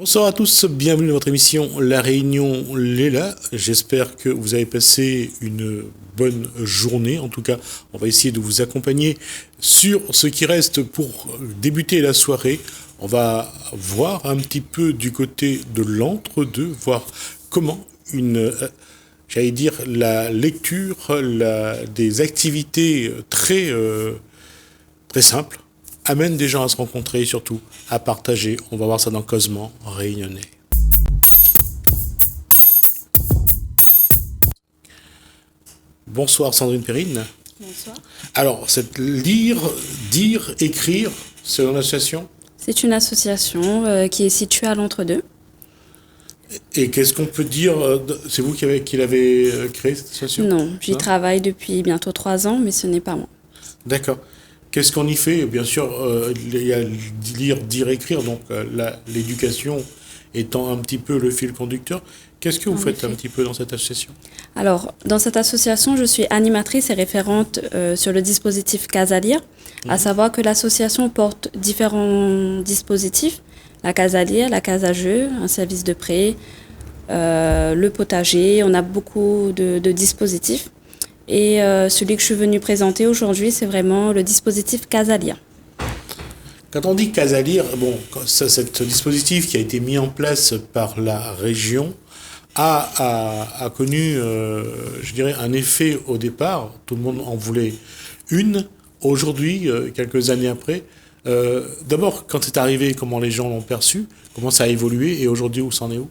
Bonsoir à tous, bienvenue dans votre émission La Réunion Léla. J'espère que vous avez passé une bonne journée. En tout cas, on va essayer de vous accompagner sur ce qui reste pour débuter la soirée. On va voir un petit peu du côté de l'entre-deux, voir comment la lecture, des activités très simples amène des gens à se rencontrer et surtout à partager. On va voir ça dans Cosement Réunionnais. Bonsoir Sandrine Perrine. Bonsoir. Alors, c'est lire, dire, écrire, selon l'association ? C'est une association qui est située à l'Entre-deux. Et qu'est-ce qu'on peut dire c'est vous qui l'avez créée, cette association ? Non, j'y travaille depuis bientôt 3 ans, mais ce n'est pas moi. D'accord. Qu'est-ce qu'on y fait ? Bien sûr, il y a lire, dire, écrire, donc l'éducation étant un petit peu le fil conducteur. Qu'est-ce que vous faites un petit peu dans cette association ? Alors, dans cette association, je suis animatrice et référente sur le dispositif Casa Lire, à savoir que l'association porte différents dispositifs. La Casa Lire, la Casa Jeu, un service de prêt, le potager, on a beaucoup de dispositifs. Et celui que je suis venue présenter aujourd'hui, c'est vraiment le dispositif Casa Lire. Quand on dit Casa Lire, ce dispositif qui a été mis en place par la région a connu, un effet au départ. Tout le monde en voulait une. Aujourd'hui, quelques années après, d'abord, quand c'est arrivé, comment les gens l'ont perçu, comment ça a évolué, et aujourd'hui, où c'en est où ?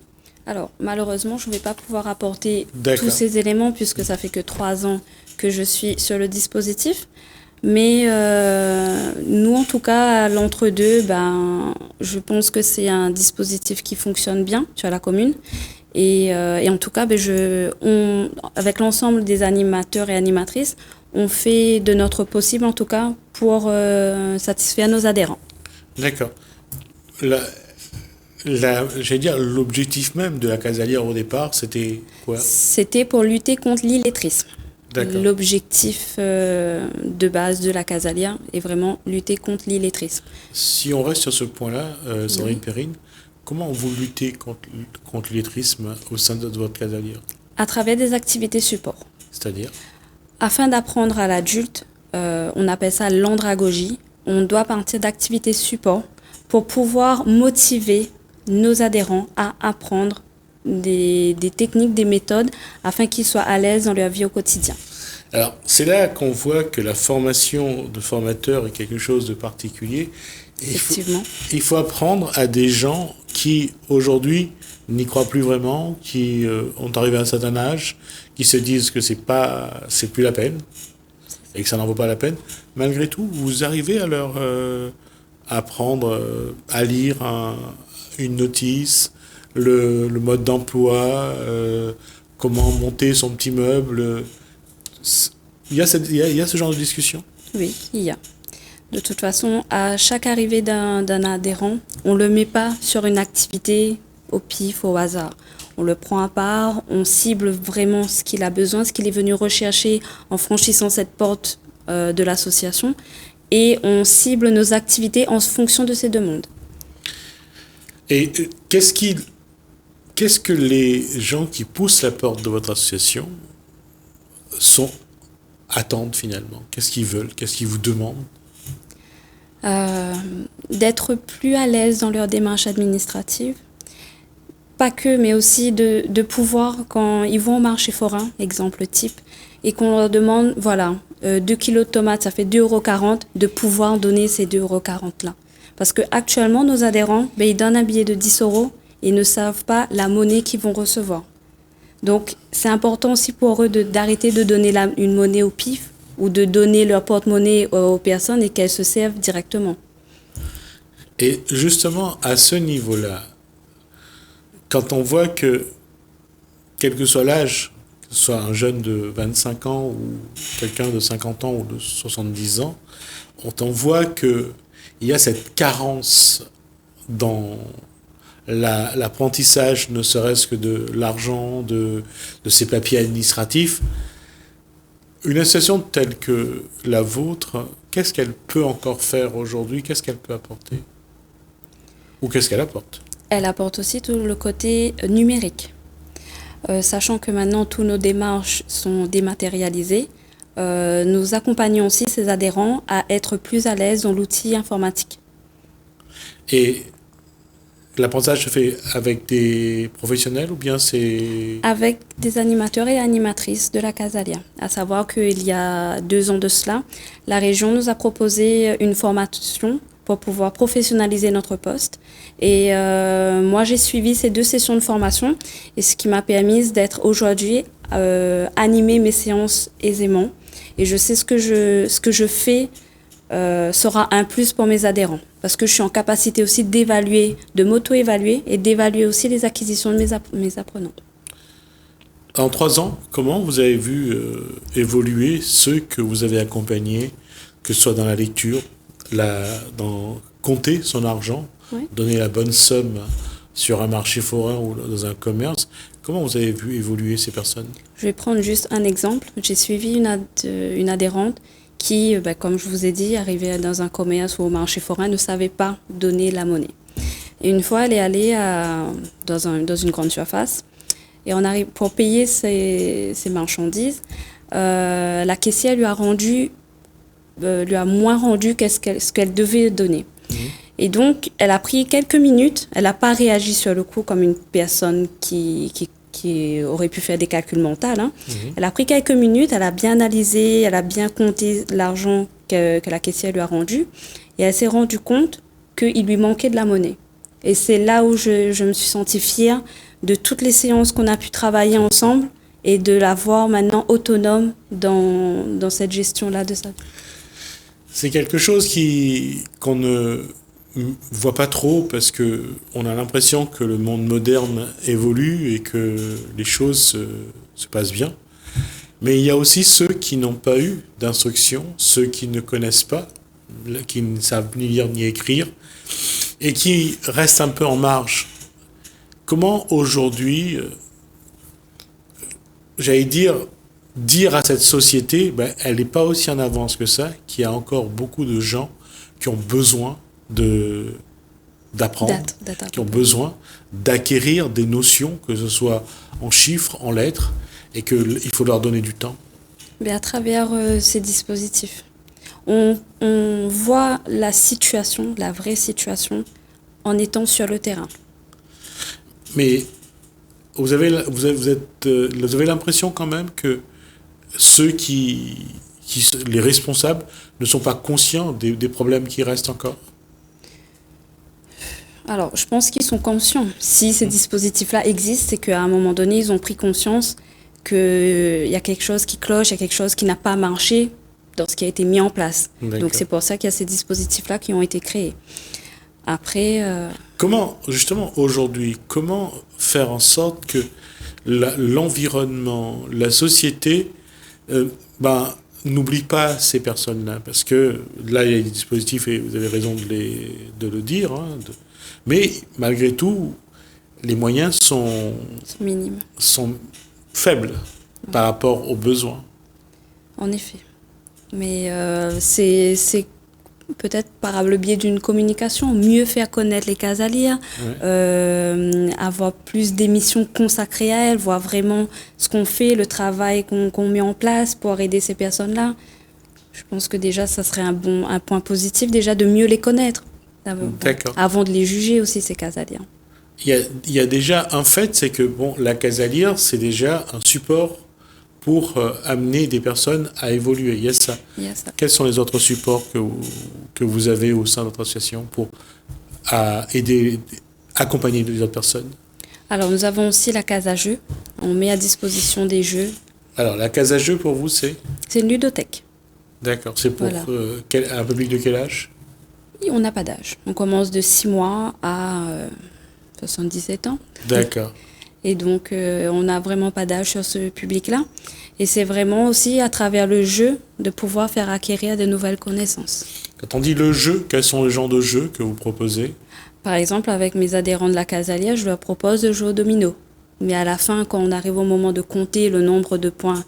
Alors, malheureusement, je ne vais pas pouvoir apporter D'accord. tous ces éléments puisque ça fait que 3 ans que je suis sur le dispositif. Mais nous, en tout cas, à l'entre-deux, je pense que c'est un dispositif qui fonctionne bien sur la commune. Et en tout cas, avec l'ensemble des animateurs et animatrices, on fait de notre possible, en tout cas, pour satisfaire nos adhérents. D'accord. L'objectif même de la Casa Lire au départ, c'était quoi ? C'était pour lutter contre l'illettrisme. D'accord. L'objectif de base de la Casa Lire est vraiment lutter contre l'illettrisme. Si on reste sur ce point-là, Sandrine Perrine, comment vous luttez contre l'illettrisme au sein de votre Casa Lire ? À travers des activités support. C'est-à-dire ? Afin d'apprendre à l'adulte, on appelle ça l'andragogie, on doit partir d'activités support pour pouvoir motiver nos adhérents à apprendre des techniques, des méthodes, afin qu'ils soient à l'aise dans leur vie au quotidien. Alors, c'est là qu'on voit que la formation de formateur est quelque chose de particulier. Effectivement. Il faut apprendre à des gens qui, aujourd'hui, n'y croient plus vraiment, qui ont arrivé à un certain âge, qui se disent que c'est plus la peine, et que ça n'en vaut pas la peine. Malgré tout, vous arrivez à leur apprendre à lire une notice, le mode d'emploi, comment monter son petit meuble. Il y a ce genre de discussion ? Oui, il y a. De toute façon, à chaque arrivée d'un adhérent, on ne le met pas sur une activité au pif, au hasard. On le prend à part, on cible vraiment ce qu'il a besoin, ce qu'il est venu rechercher en franchissant cette porte de l'association, et on cible nos activités en fonction de ses demandes. Et qu'est-ce que les gens qui poussent la porte de votre association attendent finalement ? Qu'est-ce qu'ils veulent ? Qu'est-ce qu'ils vous demandent ? D'être plus à l'aise dans leur démarche administrative. Pas que, mais aussi de pouvoir, quand ils vont au marché forain, exemple type, et qu'on leur demande, 2 kilos de tomates, ça fait 2,40 €, de pouvoir donner ces 2,40 € là. Parce qu'actuellement, nos adhérents, ils donnent un billet de 10 € et ne savent pas la monnaie qu'ils vont recevoir. Donc, c'est important aussi pour eux d'arrêter de donner une monnaie au pif ou de donner leur porte-monnaie aux personnes et qu'elles se servent directement. Et justement, à ce niveau-là, quand on voit que, quel que soit l'âge, que ce soit un jeune de 25 ans ou quelqu'un de 50 ans ou de 70 ans, on voit qu'il y a cette carence dans l'apprentissage, ne serait-ce que de l'argent, de ces papiers administratifs. Une association telle que la vôtre, qu'est-ce qu'elle peut encore faire aujourd'hui ? Qu'est-ce qu'elle peut apporter ? Ou qu'est-ce qu'elle apporte ? Elle apporte aussi tout le côté numérique. Sachant que maintenant, toutes nos démarches sont dématérialisées, nous accompagnons aussi ces adhérents à être plus à l'aise dans l'outil informatique. Et l'apprentissage se fait avec des professionnels ou bien c'est... Avec des animateurs et animatrices de la Casalia. À savoir qu'il y a 2 ans de cela, la région nous a proposé une formation pour pouvoir professionnaliser notre poste. Et moi, j'ai suivi ces 2 sessions de formation, et ce qui m'a permis d'être aujourd'hui animer mes séances aisément. Et je sais ce que je fais sera un plus pour mes adhérents, parce que je suis en capacité aussi d'évaluer, de m'auto-évaluer et d'évaluer aussi les acquisitions de mes apprenants. En 3 ans, comment vous avez vu évoluer ceux que vous avez accompagnés, que ce soit dans la lecture, dans compter son argent, Oui. donner la bonne somme sur un marché forain ou dans un commerce? Comment vous avez vu évoluer ces personnes? Je vais prendre juste un exemple. J'ai suivi une adhérente qui, comme je vous ai dit, arrivait dans un commerce ou au marché forain, ne savait pas donner la monnaie. Et une fois, elle est allée dans une grande surface, et on arrive pour payer ses marchandises. La caissière lui a moins rendu ce qu'elle devait donner. Et donc, elle a pris quelques minutes. Elle n'a pas réagi sur le coup comme une personne qui aurait pu faire des calculs mentaux. Elle a pris quelques minutes, elle a bien analysé, elle a bien compté l'argent que la caissière lui a rendu. Et elle s'est rendue compte qu'il lui manquait de la monnaie. Et c'est là où je me suis sentie fière de toutes les séances qu'on a pu travailler ensemble et de la voir maintenant autonome dans cette gestion-là de sa vie. C'est quelque chose qu'on ne voit pas trop parce qu'on a l'impression que le monde moderne évolue et que les choses se passent bien. Mais il y a aussi ceux qui n'ont pas eu d'instruction, ceux qui ne connaissent pas, qui ne savent ni lire ni écrire et qui restent un peu en marge. Comment aujourd'hui, j'allais dire à cette société, elle n'est pas aussi en avance que ça, qu'il y a encore beaucoup de gens qui ont besoin d'apprendre, qui ont besoin d'acquérir des notions, que ce soit en chiffres, en lettres, et qu'il faut leur donner du temps. Mais à travers ces dispositifs, on voit la situation, la vraie situation, en étant sur le terrain. Mais vous avez l'impression quand même que ceux les responsables ne sont pas conscients des problèmes qui restent encore? Alors, je pense qu'ils sont conscients. Si ces dispositifs-là existent, c'est qu'à un moment donné, ils ont pris conscience qu'il y a quelque chose qui cloche, il y a quelque chose qui n'a pas marché dans ce qui a été mis en place. D'accord. Donc, c'est pour ça qu'il y a ces dispositifs-là qui ont été créés. Après... Comment, justement, aujourd'hui, comment faire en sorte que l'environnement, la société, n'oublie pas ces personnes-là? Parce que là, il y a des dispositifs, et vous avez raison de le dire, mais malgré tout, les moyens sont minimes. Sont faibles par rapport aux besoins. En effet. Mais c'est peut-être par le biais d'une communication, mieux faire connaître les Casalia, avoir plus d'émissions consacrées à elles, voir vraiment ce qu'on fait, le travail qu'on met en place pour aider ces personnes-là. Je pense que déjà, ça serait un point positif, déjà de mieux les connaître, avant de les juger aussi, ces Casalia. Il y a déjà un fait, c'est que la Casalia, c'est déjà un support pour amener des personnes à évoluer. Il y a ça. Quels sont les autres supports que vous avez au sein de votre association pour accompagner les autres personnes? Alors, nous avons aussi la case à jeux. On met à disposition des jeux. Alors, la case à jeux, pour vous, c'est? C'est une ludothèque. D'accord. C'est pour un public de quel âge? On n'a pas d'âge. On commence de 6 mois à 77 ans. D'accord. Et donc, on n'a vraiment pas d'âge sur ce public-là. Et c'est vraiment aussi à travers le jeu de pouvoir faire acquérir de nouvelles connaissances. Quand on dit le jeu, quels sont les genres de jeux que vous proposez? Par exemple, avec mes adhérents de la Casalia, je leur propose de jouer au domino. Mais à la fin, quand on arrive au moment de compter le nombre de points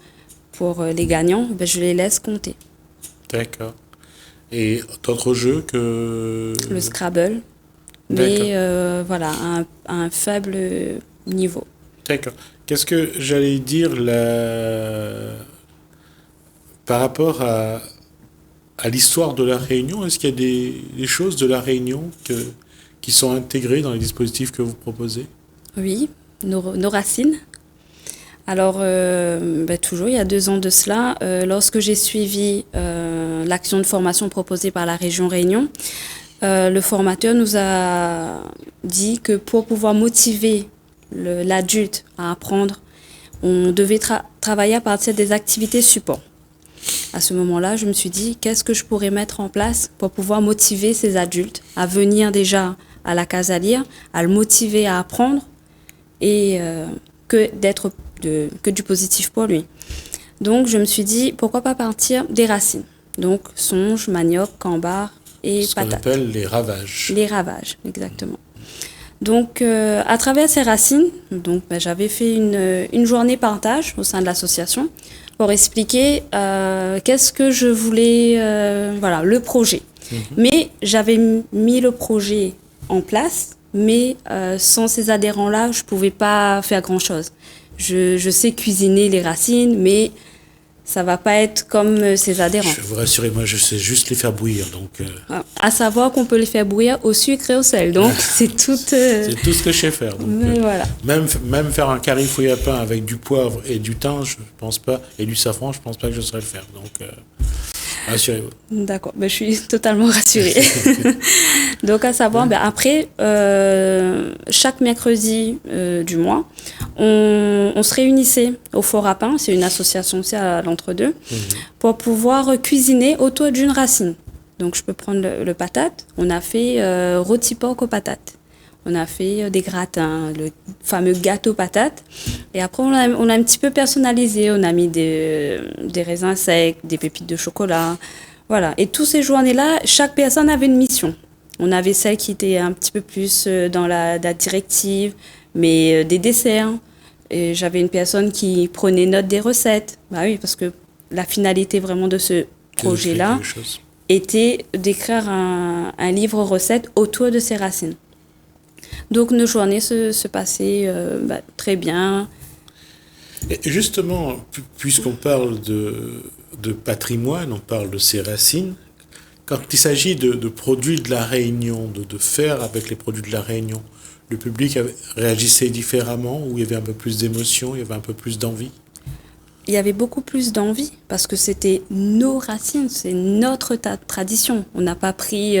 pour les gagnants, je les laisse compter. D'accord. Et d'autres jeux que... Le Scrabble. mais voilà, à un faible niveau. D'accord. Qu'est-ce que j'allais dire par rapport à l'histoire de la Réunion? Est-ce qu'il y a des choses de la Réunion qui sont intégrées dans les dispositifs que vous proposez? Oui, nos racines. Alors, toujours, il y a 2 ans de cela, lorsque j'ai suivi l'action de formation proposée par la région Réunion, le formateur nous a dit que pour pouvoir motiver l'adulte à apprendre, on devait travailler à partir des activités support. À ce moment-là, je me suis dit, qu'est-ce que je pourrais mettre en place pour pouvoir motiver ces adultes à venir déjà à la case à lire, à le motiver à apprendre et que du positif pour lui. Donc, je me suis dit, pourquoi pas partir des racines? Donc, songe, manioc, cambar et Ce qu'on patate. appelle les ravages. Les ravages, exactement. Donc, à travers ces racines, donc, j'avais fait une journée partage au sein de l'association pour expliquer qu'est-ce que je voulais, voilà, le projet. Mais j'avais mis le projet en place, mais sans ces adhérents-là, je ne pouvais pas faire grand-chose. Je sais cuisiner les racines, mais ça ne va pas être comme ces adhérents. Je vous rassure, moi je sais juste les faire bouillir. Donc, à savoir qu'on peut les faire bouillir au sucre et au sel. Donc c'est tout... c'est tout ce que je sais faire. Donc, voilà. Même faire un curry fouille à pain avec du poivre et du thym, je pense pas, et du safran, je pense pas que je saurais le faire. Donc rassurez-vous. D'accord, je suis totalement rassurée. Donc à savoir, après, chaque mercredi du mois, on se réunissait au Fort à Pain, c'est une association aussi à l'entre-deux, pour pouvoir cuisiner autour d'une racine. Donc je peux prendre le patate, on a fait rôti porc aux patates. On a fait des gratins, le fameux gâteau patate. Et après, on a un petit peu personnalisé. On a mis des raisins secs, des pépites de chocolat. Voilà. Et toutes ces journées-là, chaque personne avait une mission. On avait celle qui était un petit peu plus dans la directive, mais des desserts. Et j'avais une personne qui prenait note des recettes. Bah oui, parce que la finalité vraiment de ce projet-là était d'écrire un livre recette autour de ces racines. Donc nos journées se passaient très bien. Et justement, puisqu'on parle de patrimoine, on parle de ses racines, quand il s'agit de produits de la Réunion, de faire avec les produits de la Réunion, le public réagissait différemment, ou il y avait un peu plus d'émotion, il y avait un peu plus d'envie? Il y avait beaucoup plus d'envie parce que c'était nos racines, c'est notre tradition. On n'a pas pris...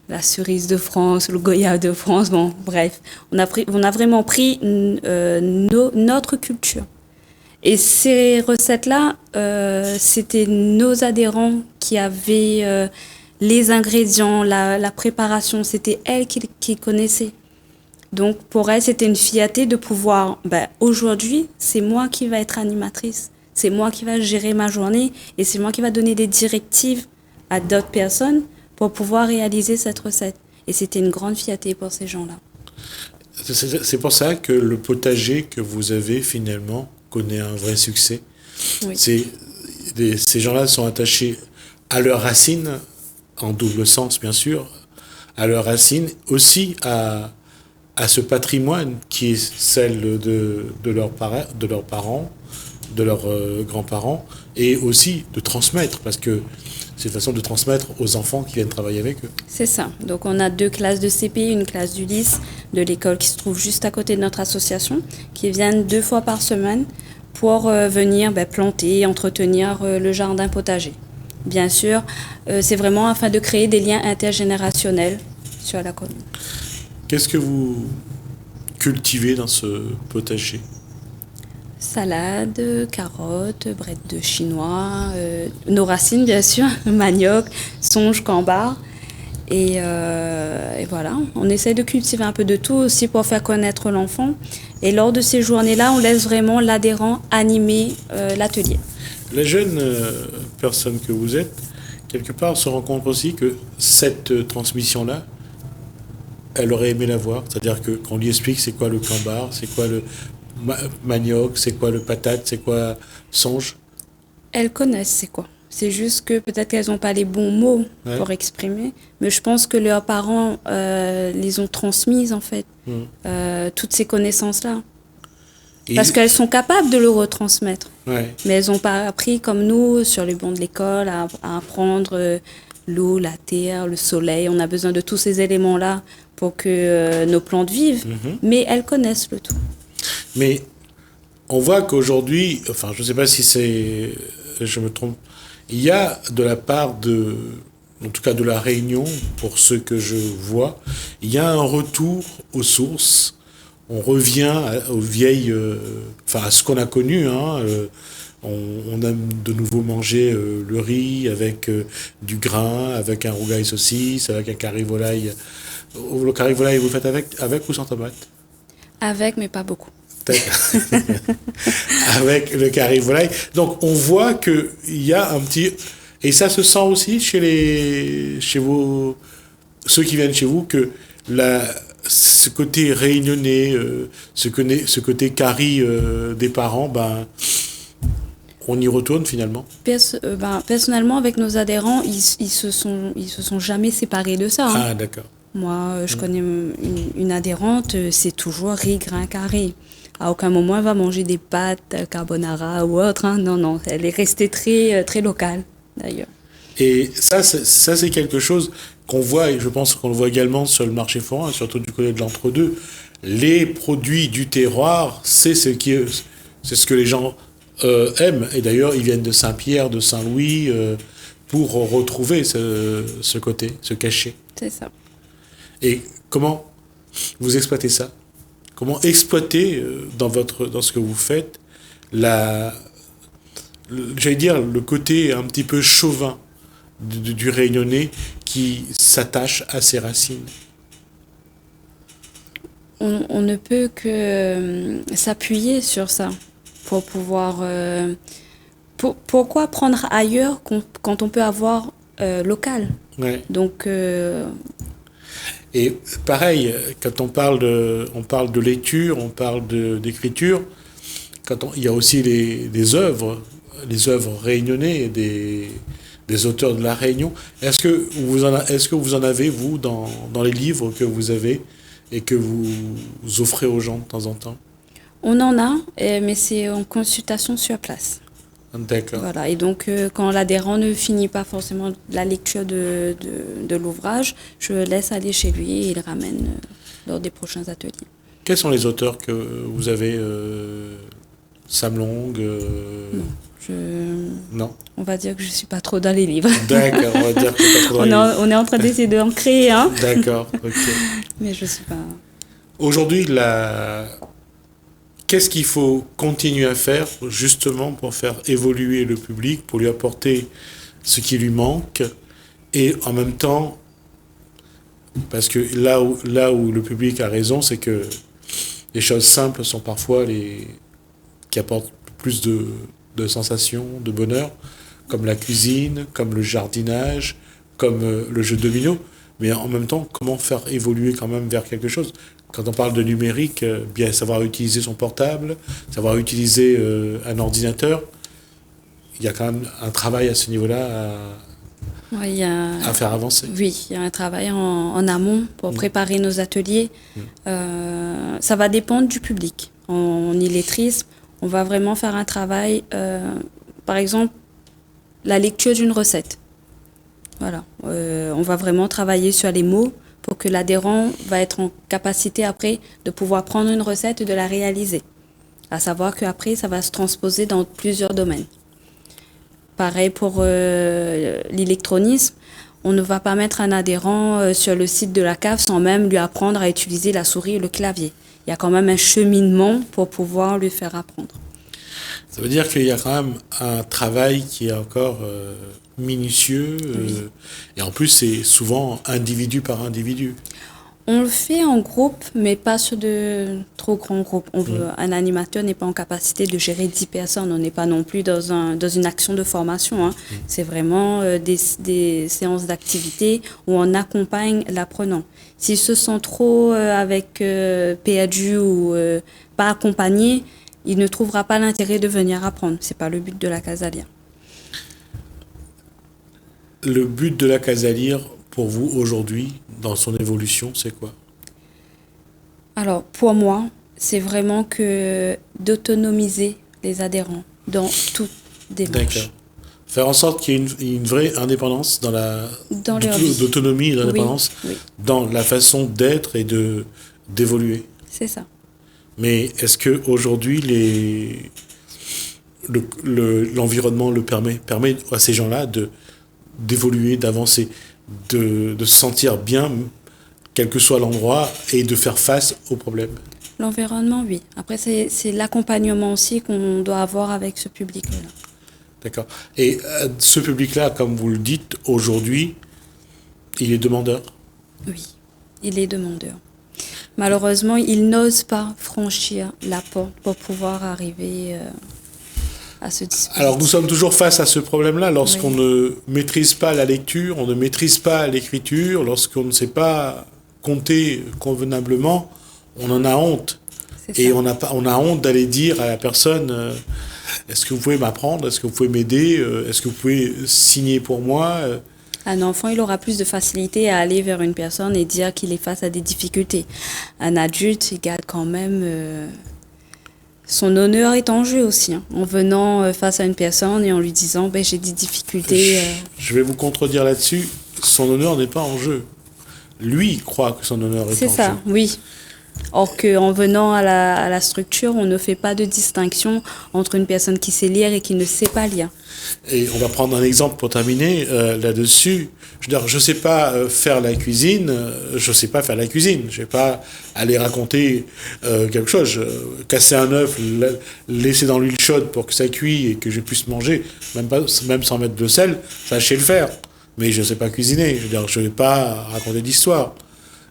la cerise de France, le goya de France, bon, bref. On a vraiment pris notre culture. Et ces recettes-là, c'était nos adhérents qui avaient les ingrédients, la préparation, c'était elles qui connaissaient. Donc, pour elles, c'était une fierté de pouvoir, aujourd'hui, c'est moi qui vais être animatrice, c'est moi qui vais gérer ma journée et c'est moi qui va donner des directives à d'autres personnes pour pouvoir réaliser cette recette. Et c'était une grande fierté pour ces gens-là. C'est pour ça que le potager que vous avez finalement connaît un vrai succès. Oui. Ces gens-là sont attachés à leurs racines, en double sens bien sûr, à leurs racines, aussi à ce patrimoine qui est celle de leurs parents, de leurs grands-parents, et aussi de transmettre, parce que c'est une façon de transmettre aux enfants qui viennent travailler avec eux. C'est ça. Donc on a 2 classes de CP, une classe du lycée de l'école qui se trouve juste à côté de notre association, qui viennent 2 fois par semaine pour venir planter, entretenir le jardin potager. Bien sûr, c'est vraiment afin de créer des liens intergénérationnels sur la commune. Qu'est-ce que vous cultivez dans ce potager ? Salade, carottes, brettes de chinois, nos racines bien sûr, manioc, songe, cambar. Et voilà, on essaie de cultiver un peu de tout aussi pour faire connaître l'enfant. Et lors de ces journées-là, on laisse vraiment l'adhérent animer l'atelier. La jeune personne que vous êtes, quelque part, se rend compte aussi que cette transmission-là, elle aurait aimé la voir. C'est-à-dire qu'on lui explique c'est quoi le cambar, c'est quoi le manioc, c'est quoi le patate, c'est quoi songe. Elles connaissent c'est quoi. C'est juste que peut-être qu'elles n'ont pas les bons mots Ouais. pour exprimer, mais je pense que leurs parents les ont transmises, en fait, toutes ces connaissances-là. Et- Parce qu'elles sont capables de le retransmettre. ouais. Mais elles n'ont pas appris, comme nous, sur les bancs de l'école, à apprendre l'eau, la terre, le soleil. On a besoin de tous ces éléments-là pour que nos plantes vivent. Mais elles connaissent le tout. Mais on voit qu'aujourd'hui, enfin, je ne sais pas si je me trompe, il y a de la part en tout cas de la Réunion, pour ce que je vois, il y a un retour aux sources. On revient aux vieilles, enfin à ce qu'on a connu. Hein, on aime de nouveau manger le riz avec du grain, avec un rougail saucisse, avec un curry volaille. Le curry volaille, vous le faites avec ou sans tomate? Avec, mais pas beaucoup. Avec le curry volaille. Donc on voit qu'il y a un petit... Et ça se sent aussi chez ceux qui viennent chez vous, que ce côté réunionnais, ce côté curry des parents, ben, on y retourne finalement. Personnellement, avec nos adhérents, ils se sont jamais séparés de ça. Hein. Ah, d'accord. Moi, je connais une adhérente, c'est toujours riz, grain, carré. À aucun moment, elle va manger des pâtes carbonara ou autre. Hein. Non, non, elle est restée très, très locale, d'ailleurs. Et ça, c'est quelque chose qu'on voit, et je pense qu'on le voit également sur le marché forain, surtout du côté de l'entre-deux. Les produits du terroir, c'est ce que les gens aiment. Et d'ailleurs, ils viennent de Saint-Pierre, de Saint-Louis, pour retrouver ce côté, ce cachet. C'est ça. Et comment vous exploitez ça? Comment exploiter dans ce que vous faites j'allais dire, le côté un petit peu chauvin du Réunionnais qui s'attache à ses racines? On ne peut que s'appuyer sur ça pour pouvoir... pourquoi prendre ailleurs quand on peut avoir local? Ouais. Donc, Et pareil, quand on parle de lecture, on parle d'écriture, il y a aussi les œuvres réunionnais, des auteurs de la Réunion. Est-ce que vous en avez, vous, dans les livres que vous avez et que vous offrez aux gens de temps en temps? on en a, mais c'est en consultation sur place. D'accord. Voilà. Et donc, quand l'adhérent ne finit pas forcément la lecture de l'ouvrage, je le laisse aller chez lui et il ramène lors des prochains ateliers. Quels sont les auteurs que vous avez Sam Long Non. On va dire que je ne suis pas trop dans les livres. D'accord, on va dire que pas trop dans les On est en train d'essayer d'en créer un. D'accord, ok. Mais je ne suis pas... Aujourd'hui, qu'est-ce qu'il faut continuer à faire justement pour faire évoluer le public, pour lui apporter ce qui lui manque, et en même temps, parce que là où le public a raison, c'est que les choses simples sont parfois qui apportent plus de sensations, de bonheur, comme la cuisine, comme le jardinage, comme le jeu de domino. Mais en même temps, comment faire évoluer quand même vers quelque chose? Quand on parle de numérique, bien savoir utiliser son portable, savoir utiliser un ordinateur, il y a quand même un travail à ce niveau-là Ouais, à faire avancer. Oui, il y a un travail en amont pour préparer nos ateliers. Ça va dépendre du public. En illettrisme, on va vraiment faire un travail, par exemple, la lecture d'une recette. Voilà. On va vraiment travailler sur les mots pour que l'adhérent va être en capacité après de pouvoir prendre une recette et de la réaliser. À savoir qu'après, ça va se transposer dans plusieurs domaines. Pareil pour l'électronisme. On ne va pas mettre un adhérent sur le site de la cave sans même lui apprendre à utiliser la souris et le clavier. Il y a quand même un cheminement pour pouvoir lui faire apprendre. Ça veut dire qu'il y a quand même un travail qui est encore minutieux. Oui. Et en plus, c'est souvent individu par individu. On le fait en groupe, mais pas sur de trop grands groupes. Un animateur n'est pas en capacité de gérer 10 personnes. On n'est pas non plus dans une action de formation. Hein. C'est vraiment des séances d'activité où on accompagne l'apprenant. S'il se sent trop perdu ou pas accompagné, il ne trouvera pas l'intérêt de venir apprendre. Ce n'est pas le but de la Casalia. le but de la Casa Lire, pour vous, aujourd'hui, dans son évolution, c'est quoi? Alors, pour moi, c'est vraiment que d'autonomiser les adhérents dans toute démarche. D'accord. Faire en sorte qu'il y ait une vraie indépendance Dans leur vie. d'autonomie et d'indépendance Oui, dans la façon d'être et d'évoluer. c'est ça. Mais est-ce que aujourd'hui l'environnement le permet à ces gens-là d'évoluer, d'avancer, de se sentir bien, quel que soit l'endroit, et de faire face aux problèmes? L'environnement, oui. Après, c'est l'accompagnement aussi qu'on doit avoir avec ce public-là. D'accord. Et ce public-là, comme vous le dites, aujourd'hui, il est demandeur. Oui, il est demandeur. Malheureusement, il n'ose pas franchir la porte pour pouvoir arriver à ce dispositif. Alors nous sommes toujours face à ce problème-là lorsqu'on ne maîtrise pas la lecture, on ne maîtrise pas l'écriture, lorsqu'on ne sait pas compter convenablement, on en a honte. C'est Et ça. on a honte d'aller dire à la personne est-ce que vous pouvez m'apprendre, est-ce que vous pouvez m'aider, est-ce que vous pouvez signer pour moi? Un enfant, il aura plus de facilité à aller vers une personne et dire qu'il est face à des difficultés. Un adulte, il garde quand même... son honneur est en jeu aussi, hein, en venant face à une personne et en lui disant ben, j'ai des difficultés. Je vais vous contredire là-dessus, son honneur n'est pas en jeu. Lui croit que son honneur est en C'est ça, jeu. oui. Or qu'en venant à la structure, on ne fait pas de distinction entre une personne qui sait lire et qui ne sait pas lire. Et on va prendre un exemple pour terminer là-dessus. Je veux dire, je sais pas faire la cuisine, je sais pas faire la cuisine. Je vais pas aller raconter quelque chose. Casser un œuf, laisser dans l'huile chaude pour que ça cuise et que je puisse manger, même sans mettre de sel, ça je sais le faire. Mais je sais pas cuisiner. Je veux dire, je vais pas raconter d'histoire.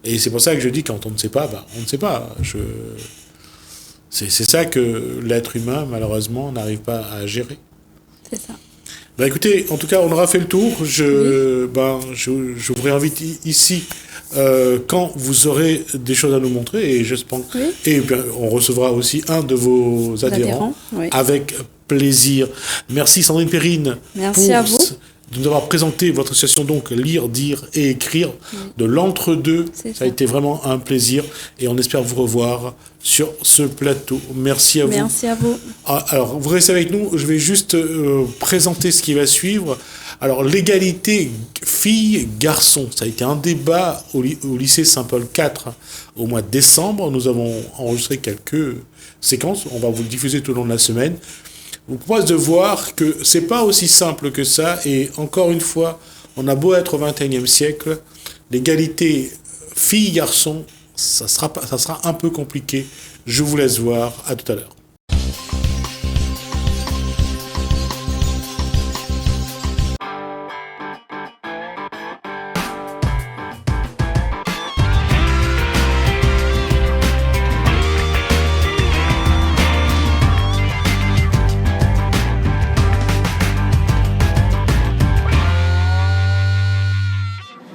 Et c'est pour ça que je dis, quand on ne sait pas, bah, on ne sait pas. C'est ça que l'être humain, malheureusement, n'arrive pas à gérer. C'est ça. Bah écoutez, en tout cas, on aura fait le tour. Je vous réinvite ici quand vous aurez des choses à nous montrer. Et j'espère. Oui. Et bien, on recevra aussi un de vos adhérents oui. avec plaisir. Merci Sandrine Perrine. Merci à vous. De nous avoir présenté votre association, donc Lire, Dire et Écrire, de l'entre-deux. Ça a été vraiment un plaisir et on espère vous revoir sur ce plateau. Merci à vous. Merci à vous. Alors, vous restez avec nous, je vais juste présenter ce qui va suivre. Alors, l'égalité filles-garçons, ça a été un débat au lycée Saint-Paul IV au mois de décembre. Nous avons enregistré quelques séquences, on va vous le diffuser tout au long de la semaine. Je vous propose de voir que c'est pas aussi simple que ça, et encore une fois, on a beau être au XXIe siècle, l'égalité filles-garçons, ça sera un peu compliqué. Je vous laisse voir, à tout à l'heure.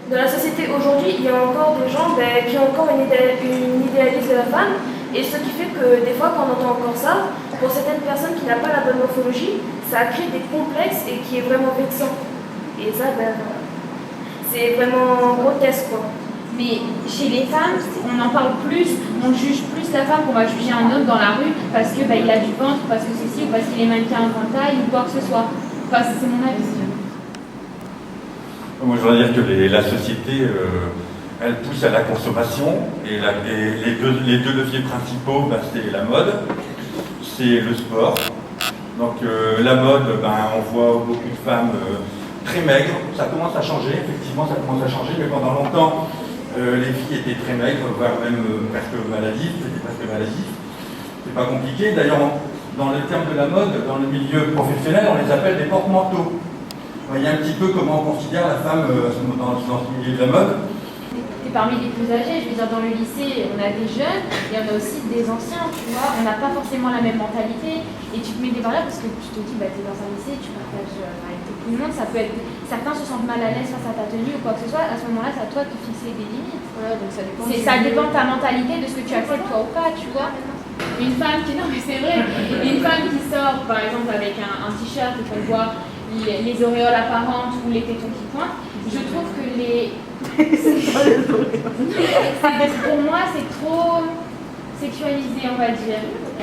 Dans la société aujourd'hui, il y a encore des gens qui ont encore une idéalise de la femme, et ce qui fait que des fois, quand on entend encore ça, pour certaines personnes qui n'ont pas la bonne morphologie, ça crée des complexes et qui est vraiment vexant. Et ça, c'est vraiment grotesque, quoi. Mais chez les femmes, on en parle plus, on juge plus la femme qu'on va juger un homme dans la rue parce que il a du ventre, parce que ceci, ou parce qu'il est mannequin en grande taille, ou quoi que ce soit. Enfin, c'est mon avis. Moi, je voudrais dire que la société, elle pousse à la consommation, et les deux leviers principaux, c'est la mode, c'est le sport. Donc la mode, on voit beaucoup de femmes très maigres, ça commence à changer, effectivement ça commence à changer, mais pendant longtemps, les filles étaient très maigres, voire même presque maladives, c'est pas compliqué. D'ailleurs, dans le terme de la mode, dans le milieu professionnel, on les appelle des porte-manteaux. Vous voyez un petit peu comment on considère la femme dans ce milieu de la mode. Et parmi les plus âgés, je veux dire, dans le lycée, on a des jeunes et on a aussi des anciens, tu vois. On n'a pas forcément la même mentalité et tu te mets des barrières parce que tu te dis, tu es dans un lycée, tu partages avec tout le monde. Ça peut être, certains se sentent mal à l'aise face à ta tenue ou quoi que ce soit. À ce moment-là, c'est à toi de te fixer des limites. Voilà, donc ça dépend. Ça dépend de ta mentalité, de ce que tu acceptes toi ou pas, tu vois. Une femme qui, non mais c'est vrai, une femme qui sort par exemple avec un t-shirt et qu'on voit les auréoles apparentes ou les tétons qui pointent. Je trouve que pour moi, c'est trop sexualisé, on va dire.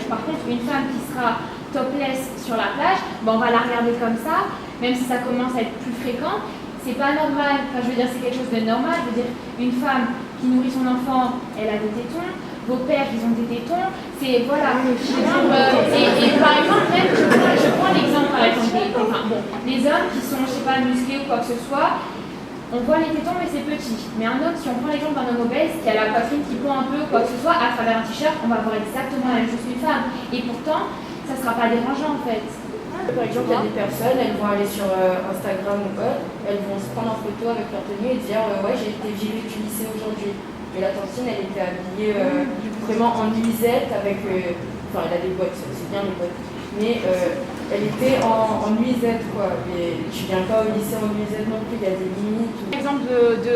Par contre, une femme qui sera topless sur la plage, on va la regarder comme ça, même si ça commence à être plus fréquent. C'est pas normal, enfin je veux dire c'est quelque chose de normal, je veux dire une femme qui nourrit son enfant, elle a des tétons, vos pères ils ont des tétons, c'est voilà. Et par exemple même, je prends l'exemple par exemple les hommes qui sont, je sais pas, musclés ou quoi que ce soit, on voit les tétons mais c'est petit. Mais un homme, si on prend l'exemple d'un homme obèse qui a la poitrine qui pend un peu ou quoi que ce soit, à travers un t-shirt, on va voir exactement la même chose qu'une femme. Et pourtant, ça sera pas dérangeant en fait. Par exemple, il y a des personnes, elles vont aller sur Instagram ou autre, elles vont se prendre en photo avec leur tenue et dire ouais, j'ai vu du lycée aujourd'hui. Mais la tantine, elle était habillée vraiment en nuisette avec. Enfin, elle a des bottes, c'est bien les bottes. Mais elle était en nuisette quoi. Et tu viens pas au lycée en nuisette non plus, il y a des limites. Par exemple de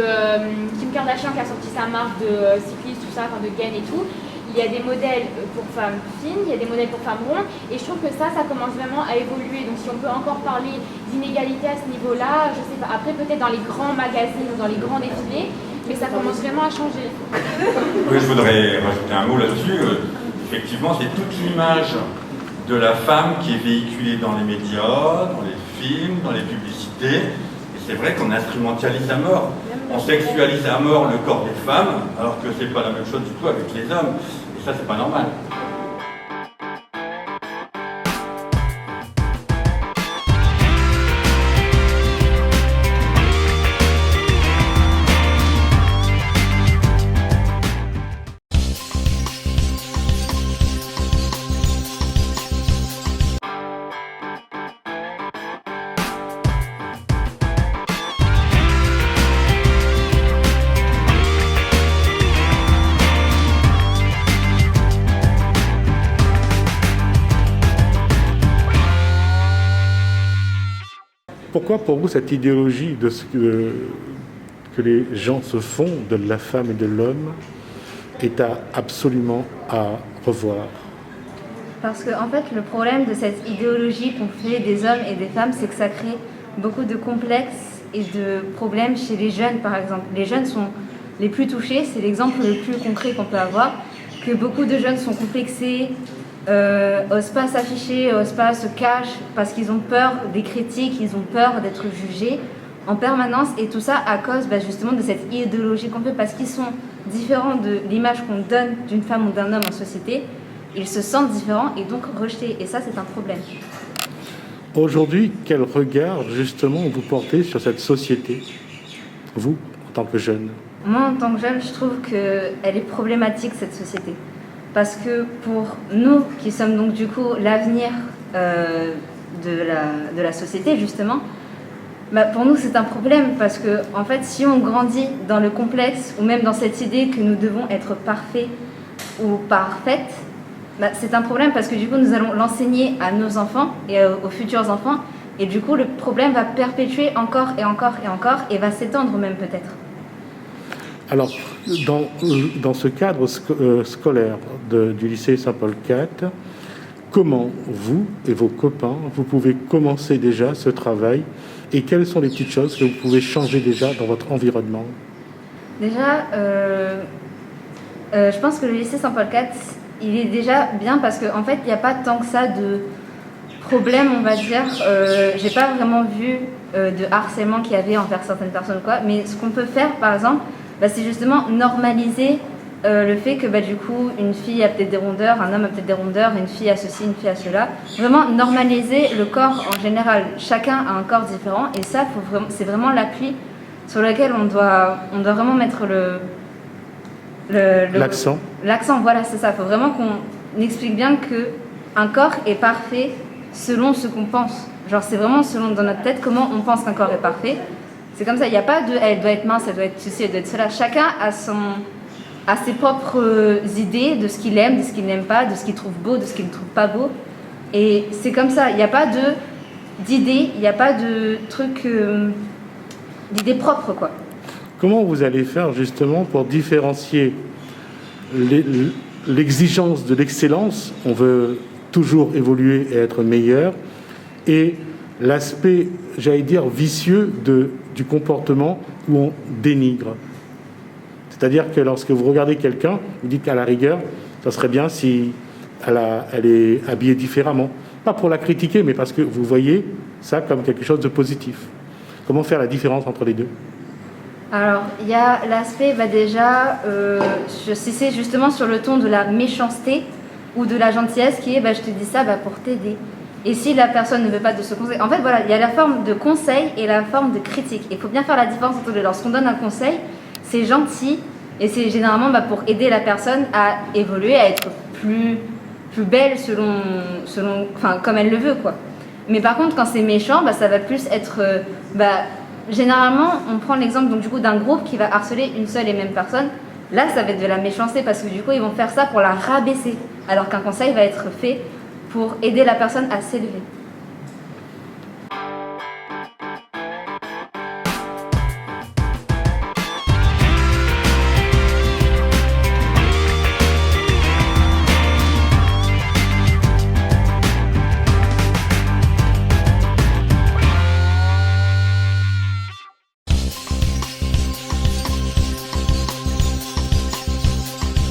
Kim Kardashian qui a sorti sa marque de cycliste, tout ça, enfin de gaine et tout. Il y a des modèles pour femmes fines, il y a des modèles pour femmes rondes, et je trouve que ça commence vraiment à évoluer. Donc si on peut encore parler d'inégalité à ce niveau-là, je sais pas, après peut-être dans les grands magazines ou dans les grands défilés, mais ça commence vraiment à changer. Oui, je voudrais rajouter un mot là-dessus. Effectivement, c'est toute l'image de la femme qui est véhiculée dans les médias, dans les films, dans les publicités. Et c'est vrai qu'on instrumentalise à mort. On sexualise à mort le corps des femmes, alors que c'est pas la même chose du tout avec les hommes. Et ça, c'est pas normal. Pourquoi pour vous cette idéologie de ce que les gens se font de la femme et de l'homme est absolument à revoir? Parce que en fait, le problème de cette idéologie qu'on fait des hommes et des femmes, c'est que ça crée beaucoup de complexes et de problèmes chez les jeunes, par exemple. Les jeunes sont les plus touchés, c'est l'exemple le plus concret qu'on peut avoir, que beaucoup de jeunes sont complexés, osent pas s'afficher, osent pas se cacher parce qu'ils ont peur des critiques, ils ont peur d'être jugés en permanence, et tout ça à cause justement de cette idéologie qu'on fait, parce qu'ils sont différents de l'image qu'on donne d'une femme ou d'un homme en société. Ils se sentent différents et donc rejetés, et ça c'est un problème. Aujourd'hui, quel regard justement vous portez sur cette société, vous en tant que jeune? Moi en tant que jeune, je trouve qu'elle est problématique cette société. Parce que pour nous, qui sommes donc du coup l'avenir de la société justement, pour nous c'est un problème, parce que en fait si on grandit dans le complexe ou même dans cette idée que nous devons être parfaits ou parfaites, c'est un problème, parce que du coup nous allons l'enseigner à nos enfants et aux futurs enfants, et du coup le problème va perpétuer encore et encore et encore, et va s'étendre même peut-être. Alors, dans ce cadre scolaire du lycée Saint-Paul IV, comment vous et vos copains, vous pouvez commencer déjà ce travail, et quelles sont les petites choses que vous pouvez changer déjà dans votre environnement? Déjà, je pense que le lycée Saint-Paul IV, il est déjà bien, parce qu'en fait, il n'y a pas tant que ça de problème, on va dire. J'ai pas vraiment vu de harcèlement qu'il y avait envers certaines personnes ou quoi, mais ce qu'on peut faire, par exemple, c'est justement normaliser le fait que du coup une fille a peut-être des rondeurs, un homme a peut-être des rondeurs, une fille a ceci, une fille a cela. Vraiment normaliser le corps en général. Chacun a un corps différent, et ça, c'est vraiment l'appui sur lequel on doit vraiment mettre l'accent. L'accent, voilà, c'est ça. Il faut vraiment qu'on explique bien qu'un corps est parfait selon ce qu'on pense. Genre, c'est vraiment selon dans notre tête comment on pense qu'un corps est parfait. C'est comme ça, il n'y a pas de elle doit être mince, elle doit être ceci, elle doit être cela. Chacun a ses propres idées de ce qu'il aime, de ce qu'il n'aime pas, de ce qu'il trouve beau, de ce qu'il ne trouve pas beau. Et c'est comme ça, il n'y a pas d'idées, il n'y a pas de truc d'idées propres, quoi. Comment vous allez faire justement pour différencier l'exigence de l'excellence, on veut toujours évoluer et être meilleur, et l'aspect, j'allais dire, vicieux du comportement où on dénigre. C'est-à-dire que lorsque vous regardez quelqu'un, vous dites qu'à la rigueur, ça serait bien si elle est habillée différemment. Pas pour la critiquer, mais parce que vous voyez ça comme quelque chose de positif. Comment faire la différence entre les deux? Alors, il y a l'aspect, déjà, si c'est justement sur le ton de la méchanceté ou de la gentillesse qui est, je te dis ça pour t'aider. Et si la personne ne veut pas de ce conseil... En fait, voilà, il y a la forme de conseil et la forme de critique. Il faut bien faire la différence entre les deux. Lorsqu'on donne un conseil, c'est gentil et c'est généralement pour aider la personne à évoluer, à être plus belle comme elle le veut, quoi. Mais par contre, quand c'est méchant, ça va plus être... généralement, on prend l'exemple donc, du coup, d'un groupe qui va harceler une seule et même personne. Là, ça va être de la méchanceté parce que du coup, ils vont faire ça pour la rabaisser. Alors qu'un conseil va être fait pour aider la personne à s'élever.